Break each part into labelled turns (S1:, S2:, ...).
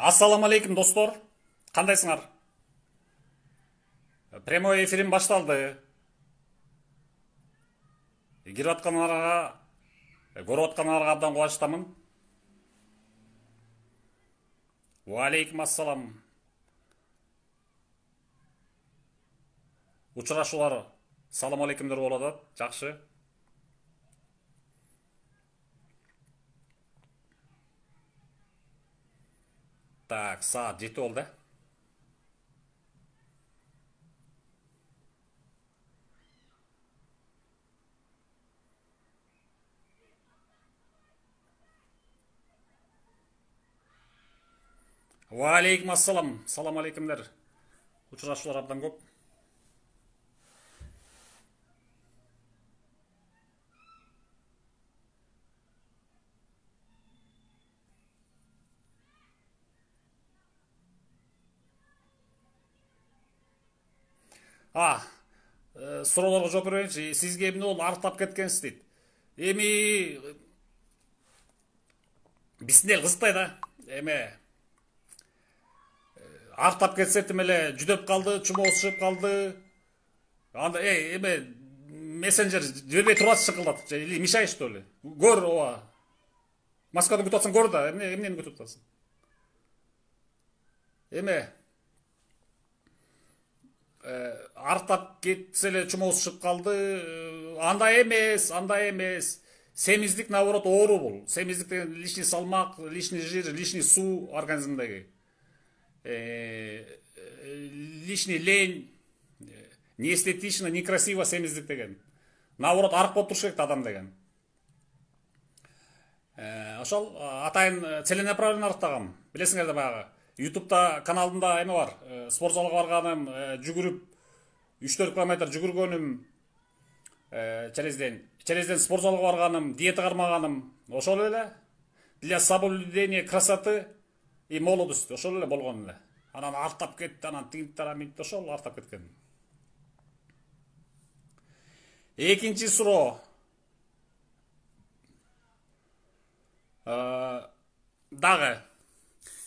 S1: Ассаламу алейкум достор. Кандайсыңар? Прямой эфирим башталды. Кирип аткандарга, көрүп аткандарга абдан кубанычтамын. Ва алейкум ассалам. Учурашуулар салам алейкумдер болуп атат. Жакшы. Так, саат 7 болду. Ва алейкум ассалам. Салам алейкумдер. Учурашуулар абдан көп. Суроолорго жооп берейинчи. Сизге эмне болду? Арыктап кеткенсиз дейт. Эми бисинел кызыктай да. Арыктап кетсетим эле жүдөп калды, чумоосу чыгып калды. Анда мессенджер жибербей турат шыкылдатып, или мешай что ли? Көр ооба. Москвада күтүп атсаң көр да, эмнени күтүп атасың? Арыктап кетсе эле чумоосу чыгып калды. Андай эмес. Семиздик наоборот оору бул. Семиздик деген лишний салмак, лишний жир, лишний суу организмдеги. Лишний лень, неэстетично, некрасиво семиздик деген. Наоборот арык болуп туруш керек адам деген. Ошол атайын целенаправленно арыктагам. Билесиңер да баягы YouTube'да каналымда эме бар. Спортзалга барганым, жүгүрүп 3-4 километр жүгүргөнүм, челезден спортзалга барганым, диета кармаганым, ошол эле для соблюдения красоты и молодости, ошол эле болгон эле. Анан арттап кетти, анан тигинтараминт ошол арттап кеткен. Экинчи суроо. Дагы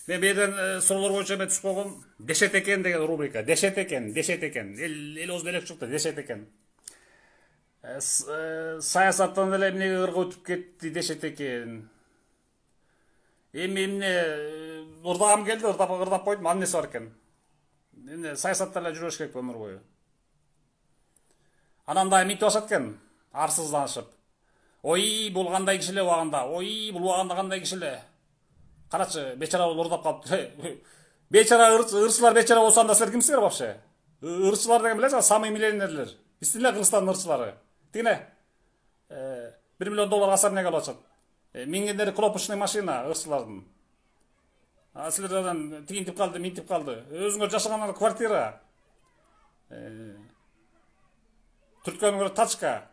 S1: мен берден суроолор боюнча эме түшүп койгом. Дешет экен деген рубрика. Дешет экен. Эл өзү элек чыкты, дешет экен. Саясаттан эле эмнеге ыргы өтүп кетти, дешет экен. Эмне ырдагам келди, ырдап койдум, анын эмеси бар экен. Эмне саясатта эле жүрүш керек өмүр бою. Анан да минтип ашат экен, арсызданышып. Ой, бул кандай киши эле убагында. Ой, бул убагында кандай киши эле. Карачы, бечара бул ырдап калыптыр. Бечара ырчылар бечара болсо анда силер кимсиңер вообще? Ырчылар деген билесиңер, самый миллионерлер. Биздин эле Кыргызстандын ырчылары. Тигине $1 миллион аса эмнеге алып атышат? Мингендери кнопочный машина ырчылардын. Силерден тигинтип калды, минтип калды. Өзүңөр жашаган квартира. Түрткөнүңөр тачка.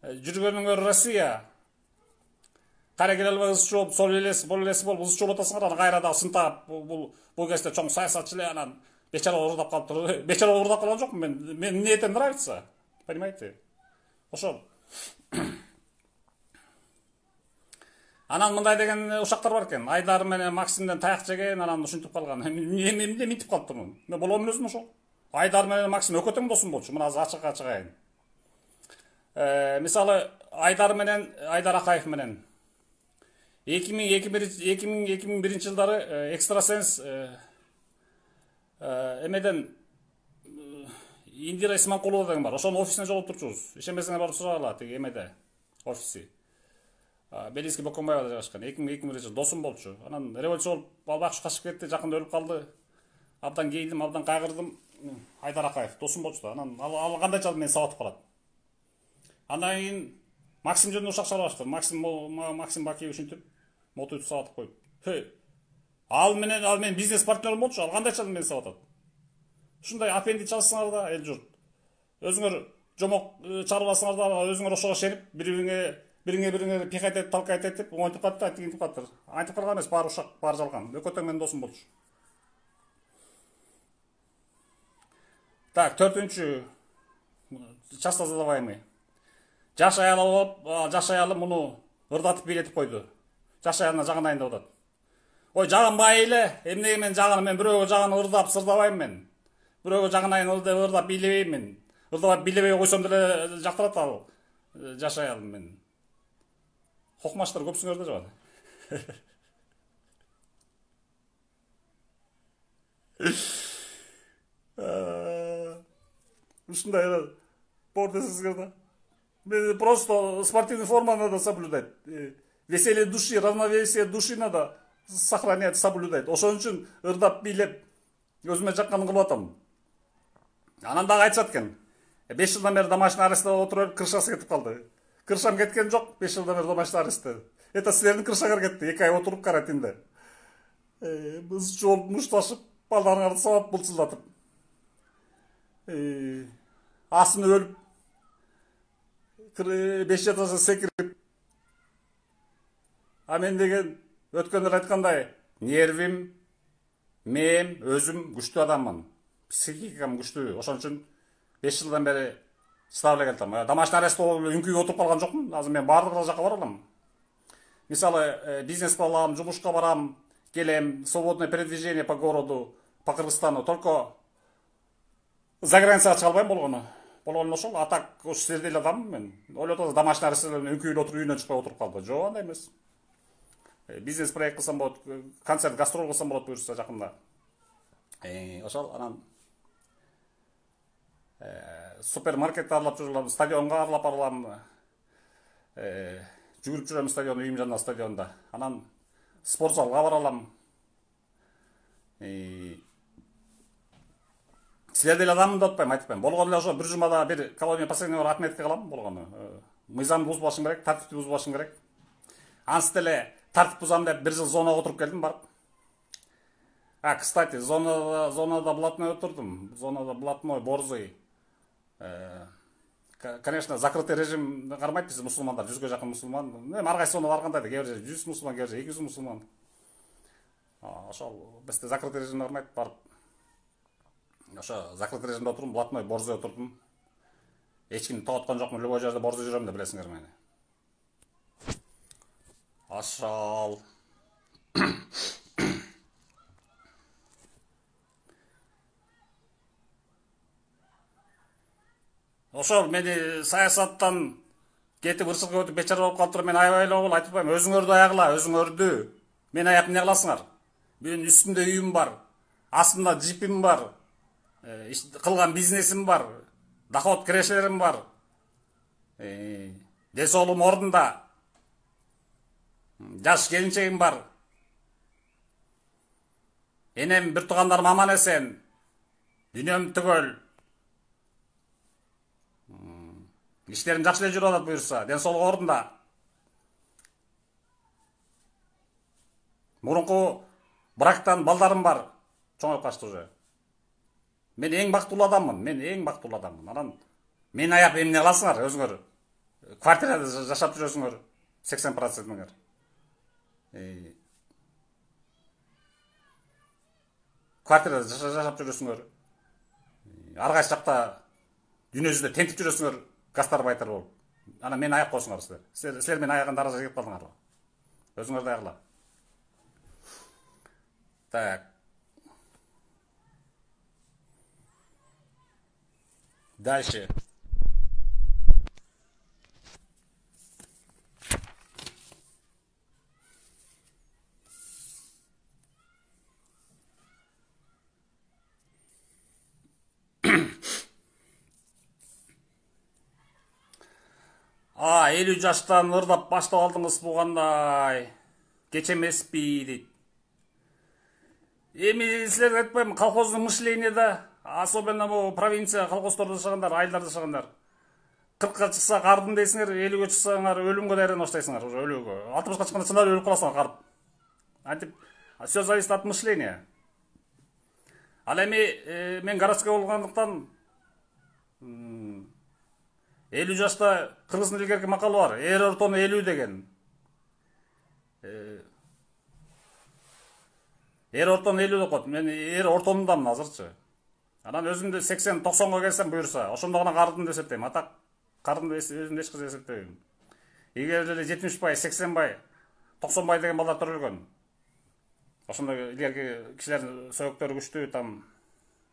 S1: Жүргөнүңөр Россия. Кара келе албай ызчы болуп, сол элес болуп ызчы болуп атасыңар, анан кайра да сынтап, бул кезде чоң саясатчы эле анан бечара ырдап калыптыр. Бечара ырдап калган жокмун мен. Мне это нравится. Понимаете? Ошол. Анан мындай деген ушактар бар экен. Айдар менен Максимден таяк жеген, анан ушинтип калган. Эмне минтип калыптырмын? Мен болом өзүм ошол. Айдар менен Максим өкө тең досум болчу. Мына азыр ачыкка чыгайын. Мисалы Айдар Акаев менен 2001 жылдары экстрасенс эмеден Индира Исманкулова деген бар. Ошонун офисине жолуп турчубуз. Ишенбесеңер барып сурагыла, тиги эмеде офиси. Белинский Бокомбаевда жайгашкан. 2001 жылы досум болчу. Анан революция болуп албакшы качып кетти, жакында өлүп калды. Абдан кейдим, абдан кайгырдым. Айдар Акаев досум болчу да. Анан ал кандайча мени сабатып калат. Андан кийин Максим жөнүндө ушак чыгарып Максим Бакиев ушинтип мотуйтуп сабатып коюп. Ал менен бизнес партнерим болчу. Ал кандайча мени сабатат. Ушундай аппендич алсаңар да, эл журт. Өзүңөр жомок чыгарбасаңар да, өзүңөр ошого ишенип, бириңе пихать этип, толкать этип, оңойтуп калды, тигинтип калыптыр. Айтып калган эмес, баары ушак, баары жалган. Өкө тең менин досум болчу. Так, 4-чү часто задаваемый. Жаш аял болуп, жаш аялы муну ырдатып бийлетип койду. Жаш аялына жагынайын деп атат. Ой, жаган бай эле, эмнеге мен жаганы, мен бирөөгө жаганы ырдап сырдабайм мен. Бирөөгө жагынайын ырдап бийлебейм мен. Ырдап бийлебей койсом деле жактырат ал. Жашай алам мен. Хокмаштар көпсүңөр да жагат. Ушундай бор десеңиздер да. Мен просто спортивный форма надо соблюдать. Веселье души, равновесие души надо сохранять, соблюдать. Ошон үчүн ырдап бийлеп өзүмө жакканын кылып атам. Анан дагы айтышат экен. 5 жылдан бери домашний арестте отуруп, крышасы кетип калды. Крышам кеткен жок, 5 жылдан бери домашний арестте. Это силердин крышаңар кетти, 2 ай отуруп карантинде. Біз жолуп мушташып, балдарыңарды сабап булчулдатып. Асын өлүп, 5 этаждан секирип. А мен деген өткөндө айткандай, нервим, мен өзүм күчтүү адаммын. Психикам күчтүү. Ошон үчүн 5 жылдан бери чыдап эле келатам. Домашний арест болуп үңкүйгө отуруп калган жокмун. Азыр мен баардык жакка бара алам. Мисалы, бизнес кылам, жумушка барам, келем, свободное передвижение по городу, по Кыргызстану. Только за границага чыга албайм болгону. Болгону ошол. А так ушу силердей эле адаммын мен. Ойлоп атасыз, домашний арест үңкүйдө отуруп үйүнөн чыкпай отуруп калды. Жок, андай эмес. Бизнес проект кылсам болот, концерт, гастроль кылсам болот буюрса жакында. Ошол анан супермаркетти аралап жүрөм, стадионго аралап барам. Жүгүрүп жүрөм стадион, үйүм жанында стадионда. Анан спорт залга бара алам. Силердей эле адаммын деп атпайм, айтпайм. Болгону эле ошо бир жумада бир колония последний бар отметка кылам болгону. Мыйзамды бузбашым керек, тартипти бузбашым керек. Ансы деле тартип бузам деп бир жыл зонага отуруп келдим барып. Кстати, зонада блатной отурдум. Зонада блатной, борзый. Конечно, закрытый режим кармайт биз мусулмандар, 100га жакын мусулман. Ар кайсы зонада барганда да, кээ бир 100 мусулман, кээ бир 200 мусулман. Ошол бизде закрытый режим кармайт, барып. Ошо закрытый режимде отурдум, блатной, борзый отурдум. Эч кимди токтоткон жокмун, любой жерде борзый жүрөм деп билесиңер мени. Ошол. Ошол мени саясаттан кетип ырчылыкка өтүп бечара болуп калыптыр, мен аябай эле окул айтып атпайм, өзүңөрдү аягыла, өзүңөрдү. Мен аяп эмне кыласыңар? Менин үстүмдө үйүм бар, астымда джипим бар, кылган бизнесим бар, доход кирешелерим бар. Ден соолугум ордунда. Жаш келинчегим бар. Энем бир туугандарым аман эсен. Дүйнөм түгөл. Иштерим жакшы эле жүрүп атат буюрса, ден соолугу ордунда. Мурунку брактан балдарым бар. Чоңоюп качты уже. Мен эң бактылуу адаммын. Анан мен аяп эмне кыласыңар өзүңөр? Квартирада жашап жүрөсүңөр 80%. Квартирада жашап жүрөсүңөр. Ар кайсы жакта дүйнө жүзүндө тентип жүрөсүңөр, гастарбайтер болуп. Анан мен аяп койсуңар силер. Силер мен аяган даражага келип калдыңар. Өзүңөрдү аягыла. Так. Дальше. А, 50 жаштан ырдап баштап алдыңыз бугандай. Кеч эмеспи дейт. Эми силерге айтпайм, колхоздун мышлениеде, особенно бу провинция колхоздордо жашагандар, айылдарда жашагандар. 40-ка чыкса кардым дейсиңер, 50-ге чыксаңар өлүмгө даярданып баштайсыңар, уже өлүүгө. 60-ка чыкканда чынар өлүп каласыңар карып. Антип, все зависит от мышления. Ал эми мен городской болгондуктан 50 жашта кыргыздын илгерки макалы бар. Эр ортону 50 деген. Эр ортону 50 деп коет. Мен эр ортонундамын азырчы. Анан өзүмдү 80-90га келсем буюрса, ошондо гана кардым деп эсептейм. Атак кардым деп өзүмдү эч кырсыз эсептебейм. Эгер эле 70 бай, 80 бай, 90 бай деген балдар төрөлгөн. Ошондой илгерки кишилердин сөйөктөрү күчтүү, там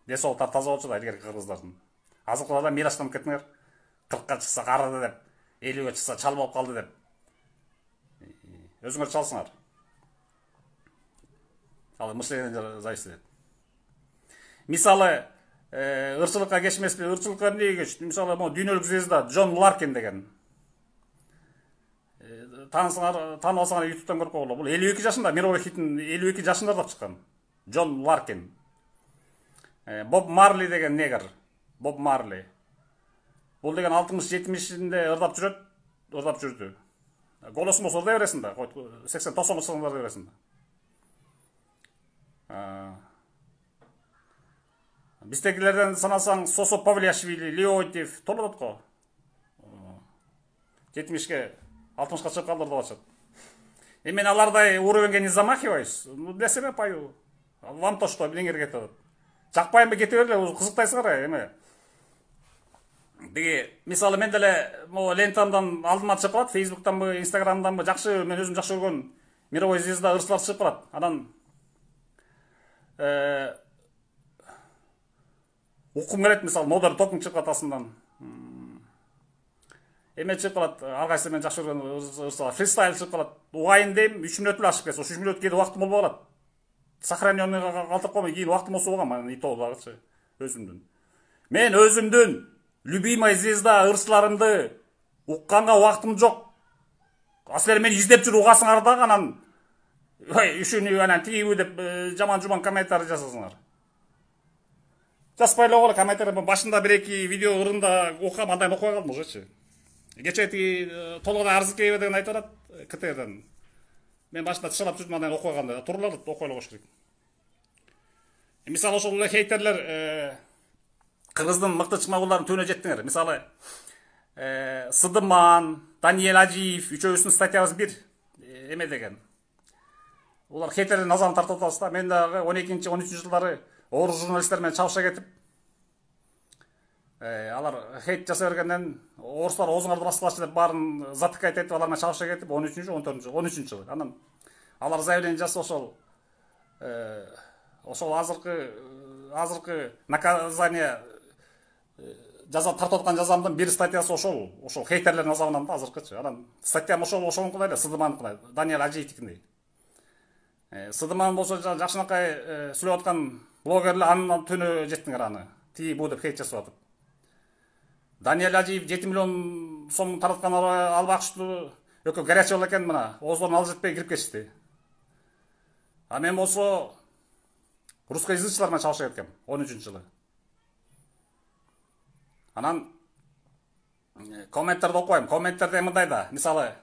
S1: десолтар таза болчу да илгерки кыргыздардын. Азыркыларда мираштанып кеттиңер. 40-ка чыкса карыды деп, 50-ге чыкса чал болуп калды деп. Өзүңөр чалсыңар. Ал мышление зависит. Мисалы, ырчылыкка кечмеспи, ырчылыкка эмнеге кечти? Мисалы, могу дүйнөлүк звезда Джон Ларкин деген. Таанып алсаңар YouTube'дан көрүп койгула. Бул 52 жашында, мировой хитин 52 жашында да чыккан. Джон Ларкин. Боб Марли деген негр. Боб Марли. Бул деген 60-70-inde ырдап жүрдү. Голосуң болсо ырдай бересиң да, 80-90 жылдарда ырдай бересиң да. Биздегилерден санасаң Сосо Павлиашвили, Леонтьев толот го. 70-ке, 60-ка чыгып калдыр деп атышат. Мен алардай уровеньге не замахиваюсь. Ну для себя пою. Вам то что, эмнеңерге кетип. Жакпайбы кете берле, кызыктайсыңар эме. Деги, мисалы мен деле могу лентамдан алдыма чыгып калат, Facebook'танбы, Instagram'данбы жакшы, мен өзүм жакшы көргөн мировой звезда ырчылар чыгып калат. Анан укум келет, мисалы Modern Talking чыгып калат астынан. Эме чыгып калат, ар кайсы мен жакшы көргөн ырчылар, фристайл чыгып калат. Угайын дейм, 3 мүнөт эле ашып кетсе, 3 мүнөт кийин убактым болбой калат. Сохраненныйга калтырып коймой, кийин убактым болсо болгон, мен итоо дагычы өзүмдүн. Мен өзүмдүн любимый звезда ырчыларымды укканга убактым жок. Силер мени издеп жүрүп угасыңар дагы, анан үшүнү анан тигиби деп жаман-жуман комментарий жасасыңар. Жазбай эле койгула комментарий. Башында 1-2 видео ырында окугам, андан окубай калдым ужечи. Кече тиги Толгода Арзыкеева деген айтып атат, КТРден. Мен башында тышалап жүрдүм, андан окубай калдым. Тууралар окуй эле коюш керек. Мисалы ошол эле хейтерлер кыргыздын мыкты чыкмагуларын түбүнө жеттиңер. Мисалы, Сыдыман, Даниэль Ажиев үчөөбүздүн статьябыз бир эме деген. Улар хейтердин назарын тартып атабыз да. Мен дагы 12-13 жылдары орус журналисттер менен чабыша кетип, алар хейт жасай бергенден орустар оозуңарды баскылачы деп баарын затыкайт этип, алар менен чабыша кетип 13-14 жылы. Анан алар заявление жасап ошол азыркы наказание жаза тартып аткан жазамдын бир статьясы ошол хейтерлердин азабынан да азыркычы. Анан статьям ошонукундай эле, Сыдымандыкындай, Даниэль Ажиевдикиндей. Сыдыман болсо жакшынакай сүйлөп аткан блогерлер анын түнү жеттиңер аны. Тиги бу деп хейт жасап атып. Даниэль Ажиев 7 миллион сом тараткан албакчылуу өкө горячий болот экен, мына ооздон алып жетпей кирип кетишти. А мен болсо русскоязычылар менен чабыша кеткем 13-жылы. Анан комменттерди окуйм. Комменттерде мындай да, мисалы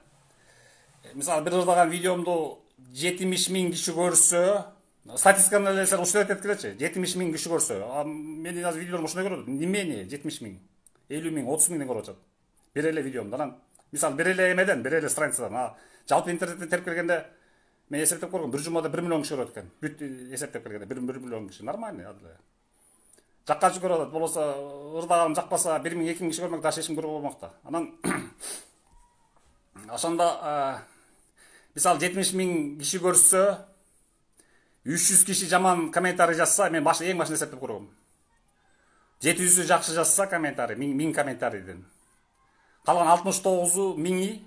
S1: бир ырдаган видеомду 70 000 киши көрсө, статистиканы эле ушундай этип келечи, 70 000 киши көрсө. Менин азыр видеолорум ушундай көрөт. Немени 70 000, 50 000, 30 000 көрүп атат. Бир эле видеомду. Анан мисалы бир эле эмеден, бир эле страницадан, жалпы интернеттен терип келгенде мен эсептеп көргөм, бир жумада 1 миллион киши көрөт экен. Бүт эсептеп келгенде 1 миллион киши нормально адиле. Жаккачы көрөт атат, болбосо ырдаганым жакпаса 1 000, 2 000 киши көрмөк, дагы эч ким көргө болмок да. Анан ошондо мисалы 70 000 киши көрсө, 300 киши жаман комментарий жазса, мен эң башында эсептеп көргөм. 700 жакшы жазса комментарий, 1000 комментарийден. Калган 69 000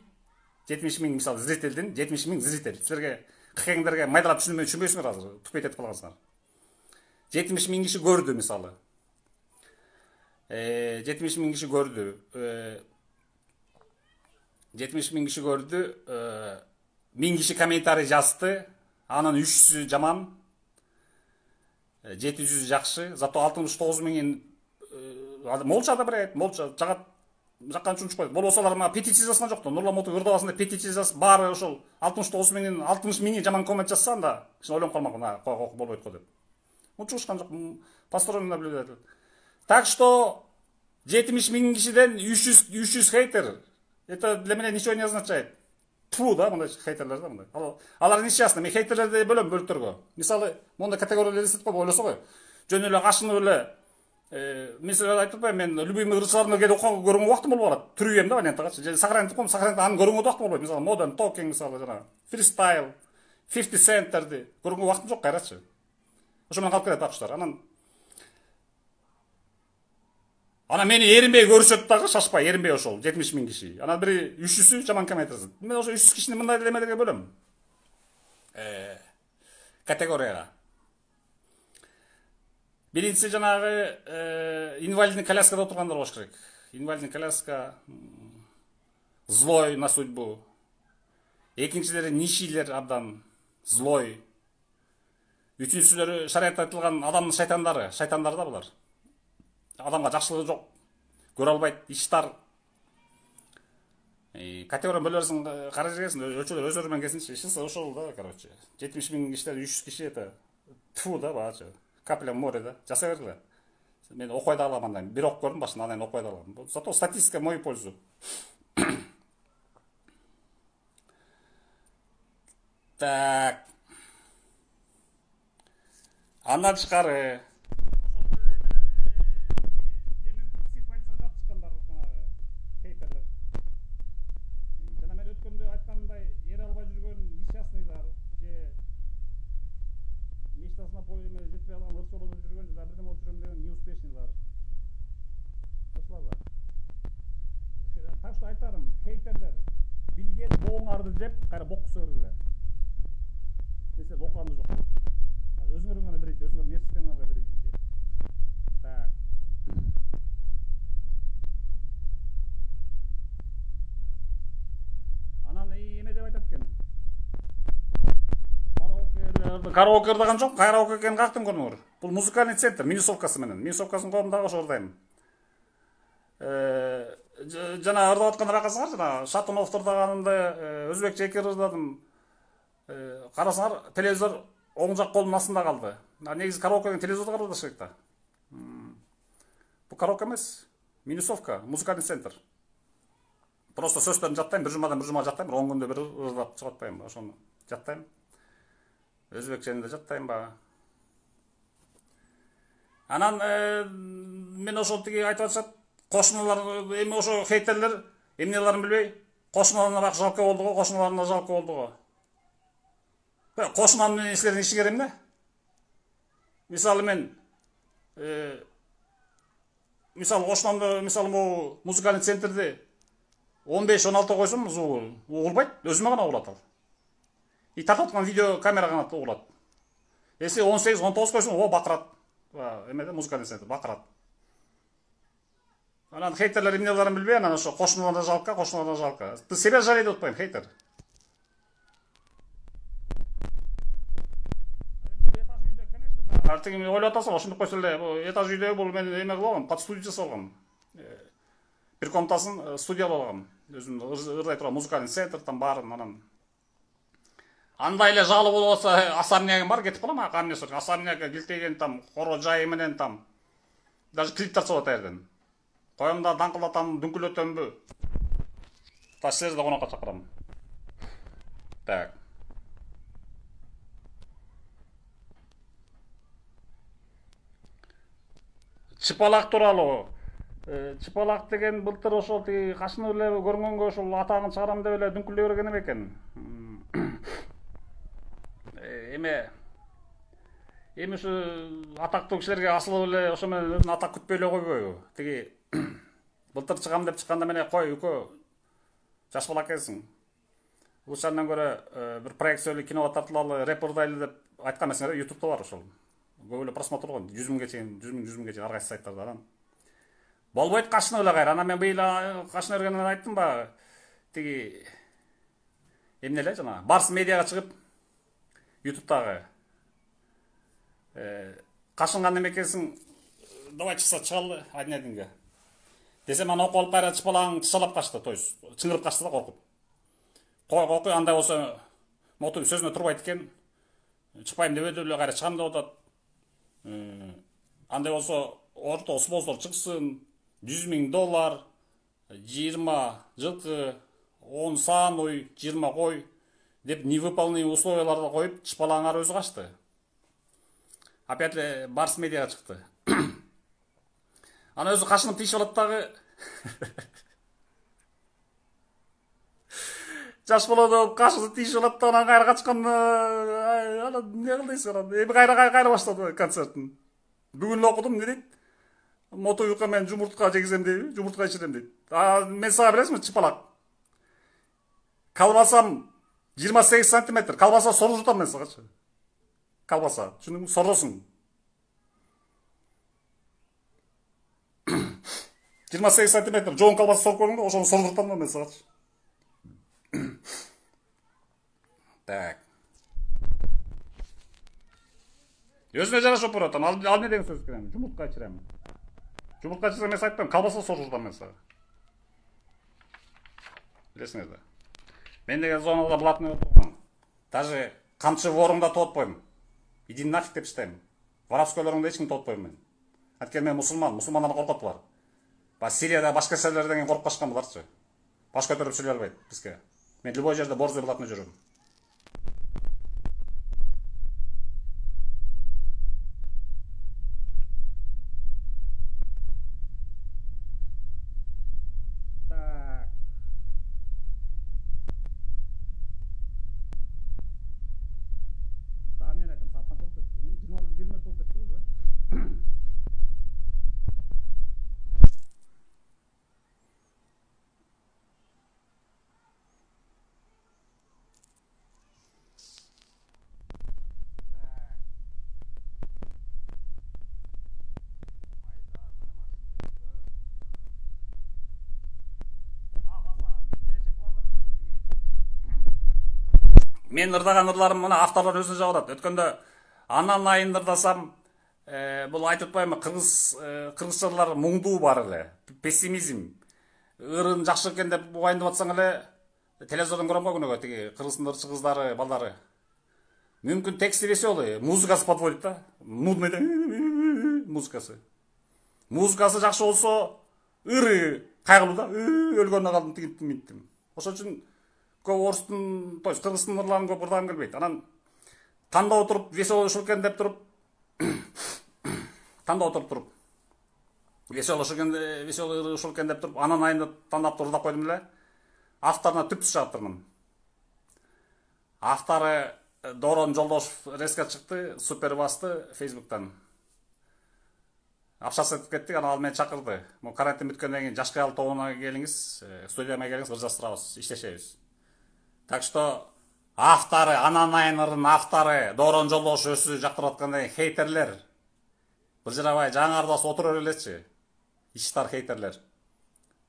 S1: 70 000 мисалы зрительдин, 70 000 зритель. Силерге кыкеңдерге майдалап түшүнбөйсүңөр азыр, тупейт этип калгансыңар. 70 000 киши көрдү мисалы. 70 000 киши көрдү. 70 000 киши көрдү. 1000 киши комментарий жазды. Анын 300 жаман. 700 жакшы. Зато 69 000 молча да бирет, молча жагат жаккан чунчуп койду. Болбосо алар петиция жазган жок да. Нурлан Оту ырдабасында петиция жазып, баары ошол 69 000, 60 000 жаман коммент жазса, анда кичине ойлонуп калмак, болбойт го деп. Чугушкан жок, посторонний наблюдатель. Так что 70 000 кишиден 300 хейтер. Это для меня ничего не означает. Тфу, да, мындай хейтерлер да, мындай. Алар несчастный, мен хейтерлерди бөлөм бөлүктөргө. Мисалы, мондай категориялар эсептеп коюп ойлосо го. Жөн эле кашынып эле мен силерге айтып атпайбы, мен любимый ырчыларымды келип көргөнгө убактым болбой калат. Түрүйем да лентагачы. Сохранить коем, аны көргөнгө убактым болбойт. Мисалы Modern Talking, мисалы жана Freestyle, 50 центтерди көргөнгө убактым жок кайрачы. Ошо менен калып кетет акчалар. Анан мени эринбей көрүшөт дагы, шашпай эринбей ошол 70 000 киши. Анан бири 300-сү жаман коммент жазат. Мен ошо 300 кишини мындай элемелерге бөлөм. Категорияга. Биринчиси жанагы инвалидный коляскада отургандар болуш керек. Инвалидный коляска, злой на судьбу. Экинчилери нищийлер абдан злой. Үчүнчүсүлөрү шариатта айтылган адамдын шайтандары да булар. Адамга жакшылыгы жок, көрө албайт, иштар. Категория бөлөрсүң, каражы келсин, өлчөлөр өздөрү менен келсинчи. Ишинсе ошол да, короче. 70 000 кишиден 300 киши это тфу да, бачы. Капля в море да. Жасай бергиле. Мен окуй да алам андан. Бир окуп көрдүм башында, анан окуй да алам. Зато статистика в мою пользу. Так. Андан тышкары так что айтарым, хейтерлер билген боңарды жеп, кайра боккуса бергиле. Несе окуганды жок. Өзүңөр гана берейт, өзүңөр нерсеңер гана берейт. Так. Анан эме деп айтат экен. Караоке ырдаган жок, караоке экенин кактым көрүңөр. Бул музыкальный центр, минусовкасы менен. Минусовкасын коомундагы ошо ырдайм. Жана ырдап аткандар акасыңар, жана Шатуновду ырдаганымда өзбекче эки ырдадым. Карасаңар, телевизор оң жак колдун астында калды. Негизи караокенин телевизорду карадыш керек да. Бул караоке эмес, минусовка, музыкальный центр. Просто сөздөрүн жаттайм, бир жумадан бир жумага жаттайм, 10 күндө бир ырдап чыгып атпайм, ошону жаттайм. Өзбекчени да жаттайм ба. Анан мен ошол тиги айтып атышат, кошуналар эми ошо хейтерлер эмнелерин билбей, кошуналарына жалко болду го, кошуналарына жалко болду го. Кошунам менен силердин ишиңер эмне? Мисалы мен кошунамды, мисалы могу музыкальный центрди 15-16 койсом, угулбайт, өзүмө гана угулат ал. И тартып аткан видео камера гана угулат. Если 18-19 койсом, о бакырат. Эмеде музыкальный центр бакырат. Анан хейтерлер эмнелерин билбей, анан ошо кошуналарына жалко. Ты себя жалей деп атпайм, хейтер. Артык эми ойлоп атасың, ошондук койсо эле, этаж үйдө бул мен эме кылгам, под студия жасалгам. Бир комнатасын студия болгам. Өзүм ырдай турган музыкальный центр там барын, анан андай эле жалы болуп атса, особнягым бар, кетип калам, камнесор. Особняга килтеген там, коро жайы менен там. Даже клип тартып атат жерден. Коем да даңкылдатам, дүңкүлөтөмбү. Та силерди конокко чакырам. Так. Чыпалак тууралуу. Чыпалак деген былтыр ошол тиги кашынып эле көргөнгө ошол атагын чыгарам деп эле дүңкүлөй берген экен. Эми ушу атактуу кишилерге асылып эле ошо менен өзүн атак күтпөй эле койбойбу? Тиги былтыр чыгам деп чыкканда менен кой үкө жаш бала экенсиң. Ушандан көрө бир проекциялуу киного тартылалы, рэп ырдайлы деп айткан эмесиңер, YouTube'да бар ошол. Көп эле просмотр болгон, 100 000ге чейин, 100 000ге чейин ар кайсы сайттарда. Анан болбойт кашынып эле кайра. Анан мен быйыл кашына бергенден айттым ба, тиги эмне эле жана Барс медиага чыгып YouTube'дагы кашынган эме экенсиң, давай чыкса чыгалы аднядинге. Десем аны окуп алып кайра чыпалаң тышалап качты, то есть чыңырып качты да коркуп. Кой, андай болсо, моту сөзүнө турбайт экен. Чыкпайм деп эле кайра чыгам деп атат. Андай болсо, орто спонсор чыксын, $100 000, 20 жылкы, 10 сан ой, 20 кой деп невыполнимый условияларды коюп, чыпалаңар өзү качты. Опять эле Барс медиага чыкты. Ана өзү кашынып тийишип алат дагы. жаш бала да кашысы тийишип алат да анан кайра качкан ана эмне кылдыйсың анан эми кайра баштады концертин. Бүгүн эле окудум, эмне дейт? Мотоюкка мен жумуртка жегизем дейби, жумуртка ичирем дейт. Мен сага билесизби чыпалак? Калбасам 28 сантиметр, калбаса сору жутам мен сагачы. Калбаса, түшүндүңбү? Соросуң. 28 сантиметр жоон калбаса соруп көрдүң да, ошону сору жутам да мен сагачы. Так. Өзүнө жарашып барып атам. Ал не деген сөз экен? Жумуртка ичирем. Жумуртка ичирсем мен айтпайм, калбаса сору жутам мен сага. Билесиңер да. Мен деген зонада блатный отурган. Даже камчы ворумда тоотпойм. Иди нафиг деп иштейм. Воровскойлорумду эч ким тоотпойм мен. Анткени мен мусулмандан коркот булар. Сирияда башка серлерден коркуп качкан буларчы. Баш көтөрүп сүйлөй албайт бизге. Мен любой жерде борзой блатный жүрөм. Так. Daha ne dedim? Saptan çok kötü. 21 metre çok kötü be. Мен ырдаган ырларым мына авторлар өзүнө жагып атат. Өткөндө анан айын ырдасам, бул айтып атпаймынбы, кыргызчалар муңдуу бар эле, пессимизм. Ырын жакшы экен деп убайындап атсаң эле, телевизордон көрөм го күнөгө тиги кыргыздын ырчы кыздары, балдары. Мүмкүн тексти веселый, музыкасы подводит да. Нудный музыкасы. Музыкасы жакшы болсо, ыры кайгылуу да. Өлгөнүнө калдым, тигинтим. Ошон үчүн көп орустун, то есть кыргыздын ырларын көп ырдагым келбейт. Анан тандап отуруп веселошуу экен деп туруп, веселый ушул экен деп туруп, анан айында тандап ырдап койдум эле. Авторуна түпсүз жаптырмын. Автору Дорон Жолдошев резко чыкты, супер басты Facebook'тан. Акчасы өтүп кеттик, анан ал мени чакырды. Могу карантин бүткөндөн кийин жаш кыял тобуна келиңиз, студияма келиңиз, ыржаштырабыз, иштешебиз. Так что автору, анан айнырдын автору Дорон Жолдошев өзү жактырып аткандай хейтерлер. Быжырабай жаңы отура элечи. Иштар хейтерлер.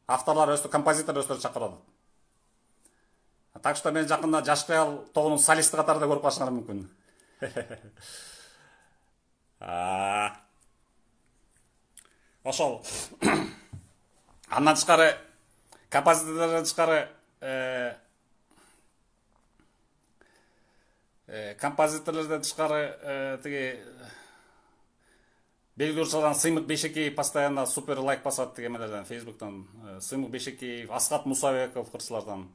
S1: Авторлар өзү, композитор өзү чакырат. Так что мен жакында жаш кыял тобунун солисти катарында көрүп калышыңар мүмкүн. Ошол. Андан тышкары композитордон тышкары композиторлордон тышкары тиги белгилүү ырчыдан Сыймык Бейшекеев постоянно супер лайк басат дегенлерден Facebook'тан. Сыймык Бейшекеев, Асхат Мусабеков кырчылардан,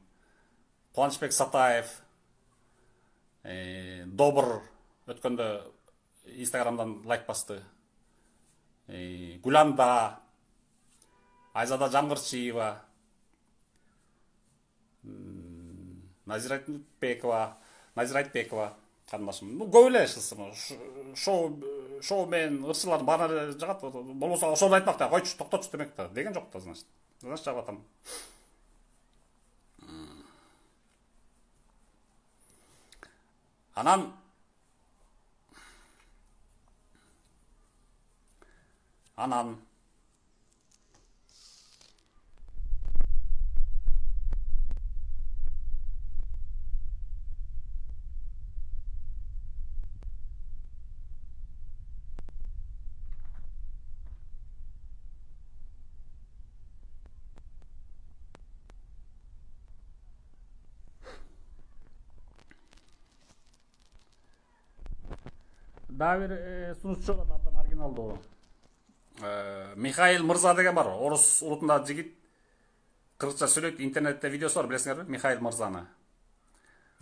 S1: Кубанычбек Сатаев, Добр өткөндө Instagram'дан лайк басты. Гуланда, Айзада Жамгырчиева, Назира Айтбекова, кандашым. Көп эле шоу мен ырчылар баары жагат. Болбосо ошону айтмак да, койчу, токтотчу демек да. Деген жок да, значит. Значит жагып атам. Анан дагы бир сунуучу бар, абдан оригиналдуу. Михаил Мырза деген бар, орус улутундагы жигит. Кыргызча сөйлөйт, интернетте видеосу бар, билесиңерби? Михаил Мырзаны.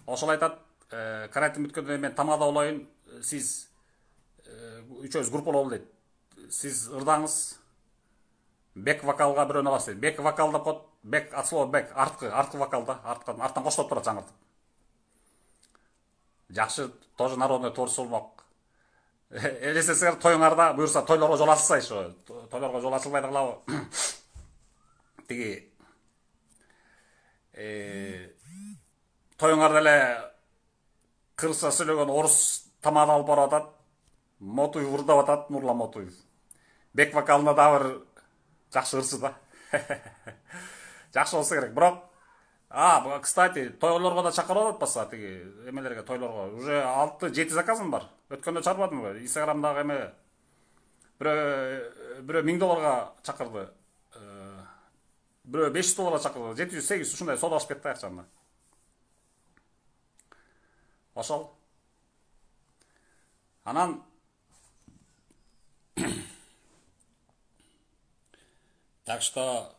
S1: Ошол айтат, карантин бүткөндөн мен тамада болоюн, сиз үчөөбүз группалуу дейт. Сиз ырдаңыз, бек вокалга бирөөнү аласыз дейт. Бек вокал деп коет, бек от слова бек, арткы вокал да, арттан кошулуп турат жаңыртып. Жакшы, тоже народный творчество болмок. Элестетсеңер, тоюңарда буюрса тойлорго жол ачылсайчы. Тойлорго жол ачылбай калабы. Тиги тоюңарда эле кыргызча сүйлөгөн орус тамагын алып барып атат. Мотуев урдап атат, Нурлан Мотуев. Бек вокалына да бир жакшы ырчы да. Жакшы болсо керек. Бирок, кстати, тойлорго да чакырып атпаса, тиги эмелерге, тойлорго уже 6-7 заказым бар. Өткөндө чарбадымбы? Инстаграмдагы эме бирөө $1000 чакырды. Бирөө $500 чакырды. 700-800 ушундай соодалашып кетти акчаны. Ошол. Анан так что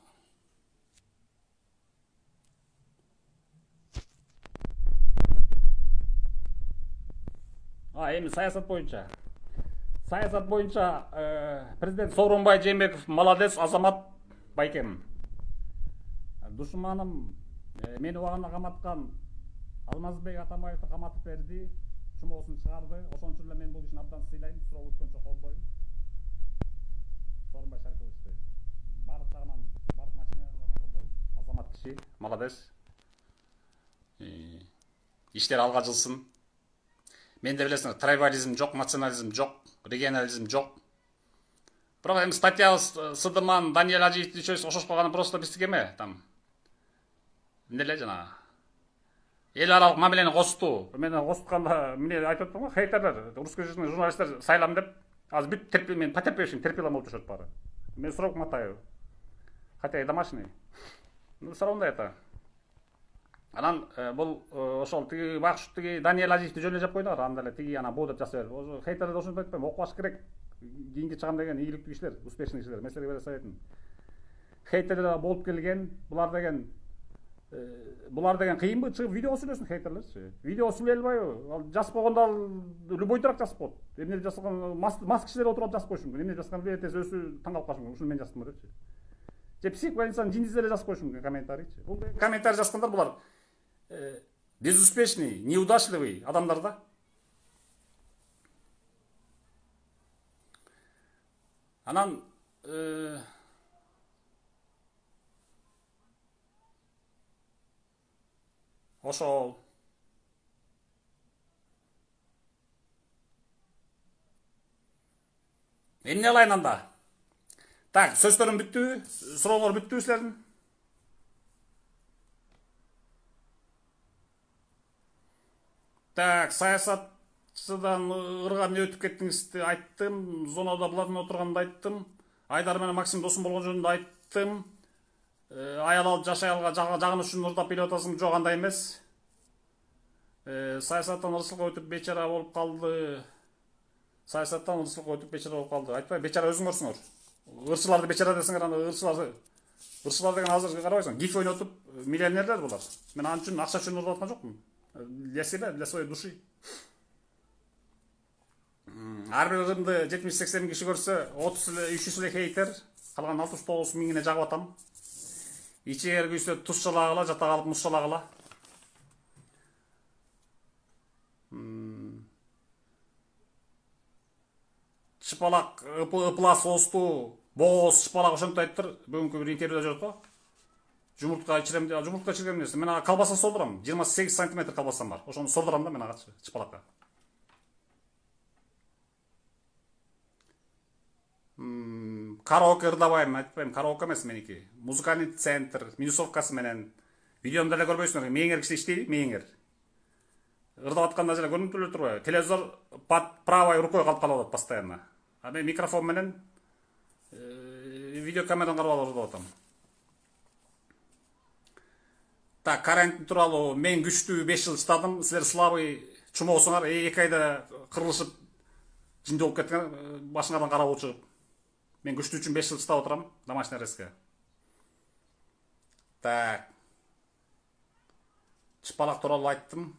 S1: эми саясат боюнча президент Сооронбай Жээнбеков молодец, азамат байкем. Душманым мени убагында каматкан Алмазбек Атамбаевди каматып берди, чумоосун чыгарды. Ошон үчүн эле мен бул ишин абдан сыйлайм, суроо өткөнчө колдойм. Сооронбай Шариповичти бардык жагынан, бардык начиналардан колдойм. Азамат киши, молодец. Иштер алга жылсын. Менде билесиңер, трайбализм жок, национализм жок, регионализм жок. Бирок эми статья Сыдыман, Даниэль Ажиевди ошошуп калганы просто биздики эме, там. Эмне жана эл аралык мамилени косту. Мен костканда эмне айтып атпам го, хейтерлер, русскоязычный журналисттер сайлам деп, азыр бүт мен потерпевшим, терпелом болуп жашат баары. Мен срок мотаю. Хотя и домашний. Ну, все равно это. Анан бул ошол тиги бакшы тиги Даниэль Ажиевди жөн эле жап койду, анда эле тиги ана буу деп жаза берди. Ошо хейтерлер ошентип айтпайм, окубаш керек. Кийинки чыгам деген ийгиликтүү кишилер, успешный кишилер. Мен силерге бере советим. Хейтерлер болуп келген, булар деген кыйынбы, чыгып видео сүйлөсүн хейтерлерчи. Видео сүйлөй албайбы? Ал жазып койгондо ал любой дурак жазып коет. Эмне жазган мас кишилер отуруп жазып койушу мүмкүн. Эмне жазган эртеси өзү таң калып калышы мүмкүн. Ушуну мен жаздым депчи. Же психбольницанын жиндиздери жазып коюшу мүмкүн комментарийчи. Бул комментарий жазгандар булар безуспешный, неудачливый адамдар да. Анан ошол эмне кылайын анда? Так, сөздөрүм бүттүбү? Сурооңор бүттүбү силердин? Так, саясатчыдан ыргап не өтүп кеттиңизди айттым, зонада булардын отурганын айттым, Айдар менен Максим досум болгон жөнүндө айттым. Аял алып жашай алга жагыныш үчүн ырдап келип атасың, жок андай эмес. Саясаттан ырсылга өтүп бечара болуп калды. Айтпай, бечара өзүңөрсүңөр. Ырчыларды бечара десеңер, анда ырчылар деген азыр карабайсың, гиф ойнотуп миллионерлер булар. Мен ал үчүн акча үчүн ырдап аткан жокмун. Для себя, для своей души. Ар бир ырымды 70-80 киши көрсө, 300 эле хейтер, калган 69 миңине жагып атам. Ичегер күйсө туз чалагыла, жата калып муз чалагыла. Чыпалак, ыпыла соосту, боз чыпалак ошентип айттыр. Бүгүнкү бир интервьюда жүрөт го. Жумуртка ичирем деп, жумуртка ичирген эмес. Мен ага колбаса солдурам. 28 сантиметр колбасам бар. Ошону солдурам да мен ага чыпалакка. Караоке ырдабайм, айтпайм, караоке эмес меники. Музыкальный центр, минусовкасы менен. Видеомду эле көрбөйсүңөр, мээңер киши иштейби, мээңер. Ырдап атканда эле көрүнүп эле турбайбы? Телевизор под правой рукой калып калып атат постоянно. А мен микрофон менен видеокамерадан карап алып ырдап атам. Так, карантин тууралуу мен күчтүү 5 жыл чыдадым. Силер слабый чумоосуңар, 2 айда кырылышып жинди болуп кеткен, башыңардан карабуу чыгып. Мен күчтүү үчүн 5 жыл чыдап отурам, домашний арестке. Так. Чыпалак тууралуу айттым.